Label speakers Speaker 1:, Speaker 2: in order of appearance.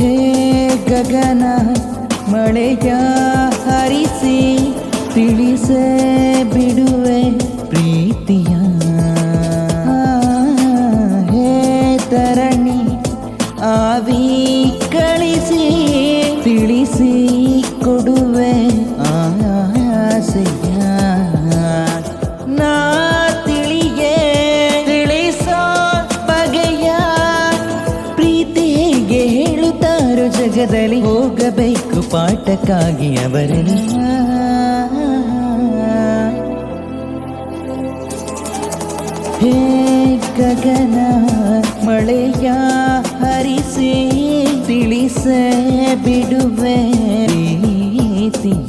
Speaker 1: ಹೇ ಗಗನ ಮಳೆಯ ಹರಿಸಿ ತಿಳಿಸೇ ಬಿಡುವೆ ಪ್ರೀತಿಯ. ಹೇ ತರಣಿ ಆವಿ ಕಳಿಸಿ ತಿಳಿಸಿ ಕೊಡುವೆ ಆಸೆಯ. ನಾ ತಿಳಿಯೇ ತಿಳಿಸೋ ಬಗೆಯ ಪ್ರೀತಿ ಹೇಗೆ ಹೇಳುತ್ತಾರೋ ಜಗದಲ್ಲಿ ಹೋಗಬೇಕು ಪಾಠಕ್ಕಾಗಿ ಅವರಲ್ಲಿ. ಹೇ ಗಗನ ಮಳೆಯ ಹರಿಸಿ ತಿಳಿಸೇ ಬಿಡುವೆ ಪ್ರೀತಿಯ.